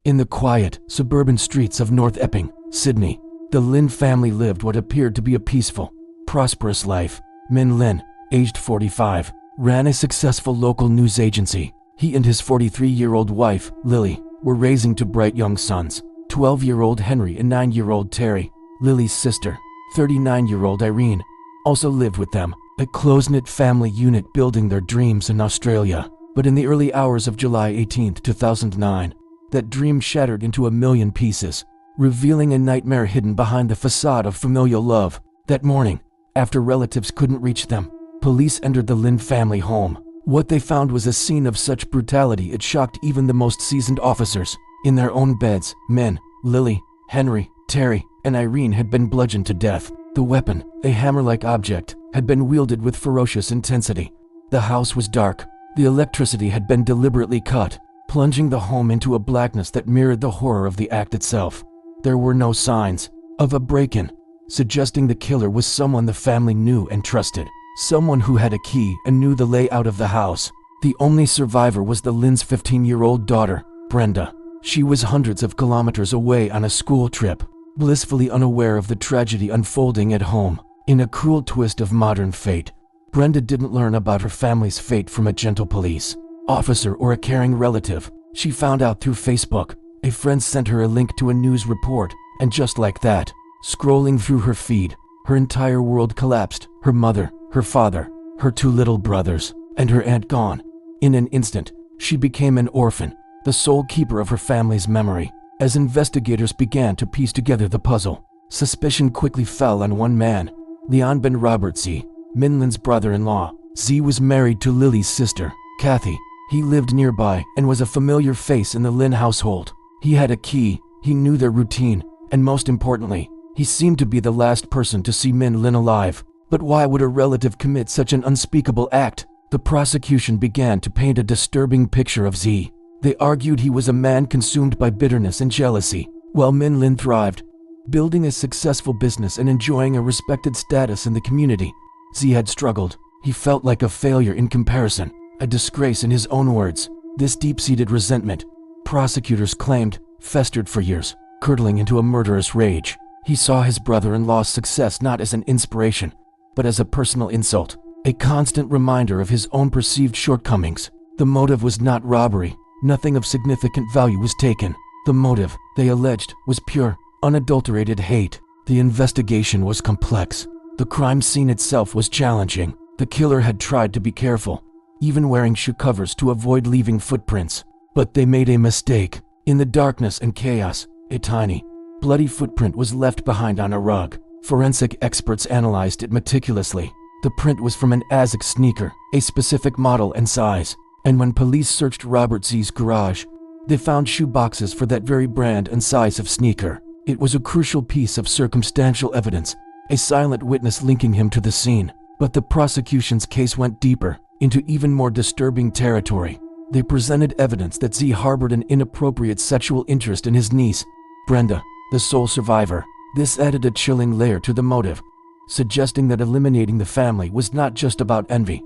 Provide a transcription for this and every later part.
In the quiet, suburban streets of North Epping, Sydney, the Lin family lived what appeared to be a peaceful, prosperous life. Min Lin, aged 45, ran a successful local news agency. He and his 43-year-old wife, Lily, were raising two bright young sons, 12-year-old Henry and 9-year-old Terry. Lily's sister, 39-year-old Irene, also lived with them, a close-knit family unit building their dreams in Australia. But in the early hours of July 18, 2009, that dream shattered into a million pieces, revealing a nightmare hidden behind the facade of familial love. That morning, after relatives couldn't reach them, police entered the Lin family home. What they found was a scene of such brutality it shocked even the most seasoned officers. In their own beds, Min, Lily, Henry, Terry, and Irene had been bludgeoned to death. The weapon, a hammer-like object, had been wielded with ferocious intensity. The house was dark. The electricity had been deliberately cut, plunging the home into a blackness that mirrored the horror of the act itself. There were no signs of a break-in, suggesting the killer was someone the family knew and trusted, someone who had a key and knew the layout of the house. The only survivor was the Lin's 15-year-old daughter, Brenda. She was hundreds of kilometers away on a school trip, blissfully unaware of the tragedy unfolding at home. In a cruel twist of modern fate, Brenda didn't learn about her family's fate from a gentle police officer or a caring relative. She found out through Facebook. A friend sent her a link to a news report, and just like that, scrolling through her feed, her entire world collapsed. Her mother, her father, her two little brothers, and her aunt gone. In an instant, she became an orphan, the sole keeper of her family's memory. As investigators began to piece together the puzzle, suspicion quickly fell on one man, Leon Ben Robert Z, Min Lin's brother-in-law. Z was married to Lily's sister, Kathy. He lived nearby and was a familiar face in the Lin household. He had a key, he knew their routine, and most importantly, he seemed to be the last person to see Min Lin alive. But why would a relative commit such an unspeakable act? The prosecution began to paint a disturbing picture of Z. They argued he was a man consumed by bitterness and jealousy, while Min Lin thrived, building a successful business and enjoying a respected status in the community. Z had struggled. He felt like a failure in comparison, a disgrace in his own words. This deep-seated resentment, prosecutors claimed, festered for years, curdling into a murderous rage. He saw his brother-in-law's success not as an inspiration, but as a personal insult, a constant reminder of his own perceived shortcomings. The motive was not robbery. Nothing of significant value was taken. The motive, they alleged, was pure, unadulterated hate. The investigation was complex. The crime scene itself was challenging. The killer had tried to be careful, even wearing shoe covers to avoid leaving footprints. But they made a mistake. In the darkness and chaos, a tiny, bloody footprint was left behind on a rug. Forensic experts analyzed it meticulously. The print was from an Asics sneaker, a specific model and size. And when police searched Robert Z's garage, they found shoe boxes for that very brand and size of sneaker. It was a crucial piece of circumstantial evidence, a silent witness linking him to the scene. But the prosecution's case went deeper, into even more disturbing territory. They presented evidence that Z harbored an inappropriate sexual interest in his niece, Brenda, the sole survivor. This added a chilling layer to the motive, suggesting that eliminating the family was not just about envy,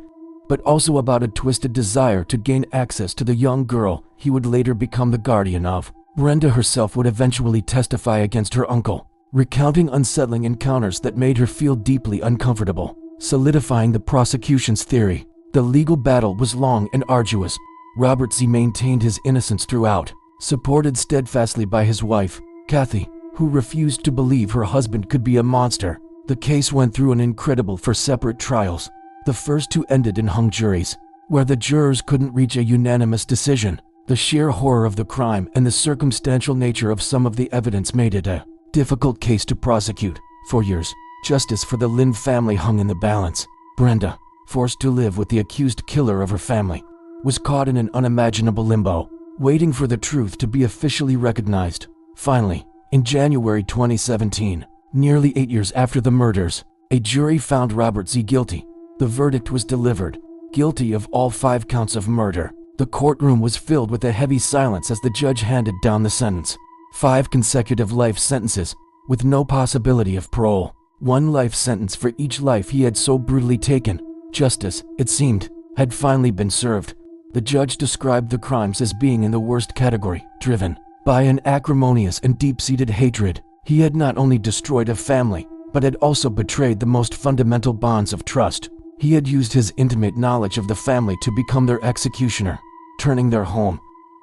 but also about a twisted desire to gain access to the young girl he would later become the guardian of. Brenda herself would eventually testify against her uncle, recounting unsettling encounters that made her feel deeply uncomfortable, solidifying the prosecution's theory. The legal battle was long and arduous. Robert Z maintained his innocence throughout, supported steadfastly by his wife, Kathy, who refused to believe her husband could be a monster. The case went through an incredible 4 separate trials. The first 2 ended in hung juries, where the jurors couldn't reach a unanimous decision. The sheer horror of the crime and the circumstantial nature of some of the evidence made it a difficult case to prosecute. For years, justice for the Lin family hung in the balance. Brenda, forced to live with the accused killer of her family, was caught in an unimaginable limbo, waiting for the truth to be officially recognized. Finally, in January 2017, nearly 8 years after the murders, a jury found Robert Z guilty. The verdict was delivered, guilty of all 5 counts of murder. The courtroom was filled with a heavy silence as the judge handed down the sentence. 5 consecutive life sentences, with no possibility of parole. 1 life sentence for each life he had so brutally taken. Justice, it seemed, had finally been served. The judge described the crimes as being in the worst category, driven By an acrimonious and deep-seated hatred, he had not only destroyed a family, but had also betrayed the most fundamental bonds of trust. He had used his intimate knowledge of the family to become their executioner, turning their home,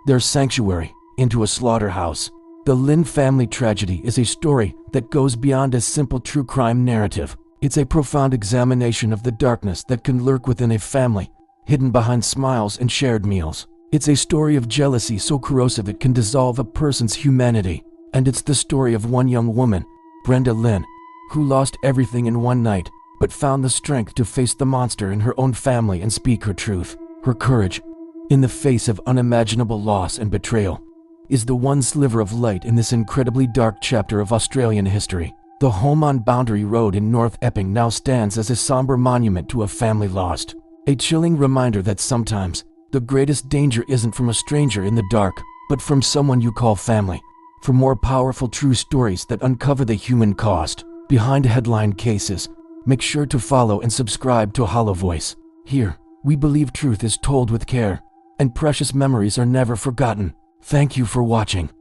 their sanctuary, into a slaughterhouse. The Lin family tragedy is a story that goes beyond a simple true crime narrative. It's a profound examination of the darkness that can lurk within a family, hidden behind smiles and shared meals. It's a story of jealousy so corrosive it can dissolve a person's humanity. And it's the story of one young woman, Brenda Lin, who lost everything in one night, but found the strength to face the monster in her own family and speak her truth. Her courage, in the face of unimaginable loss and betrayal, is the one sliver of light in this incredibly dark chapter of Australian history. The home on Boundary Road in North Epping now stands as a somber monument to a family lost. A chilling reminder that sometimes, the greatest danger isn't from a stranger in the dark, but from someone you call family. For more powerful true stories that uncover the human cost behind headline cases, make sure to follow and subscribe to Hollow Voice. Here, we believe truth is told with care, and precious memories are never forgotten. Thank you for watching.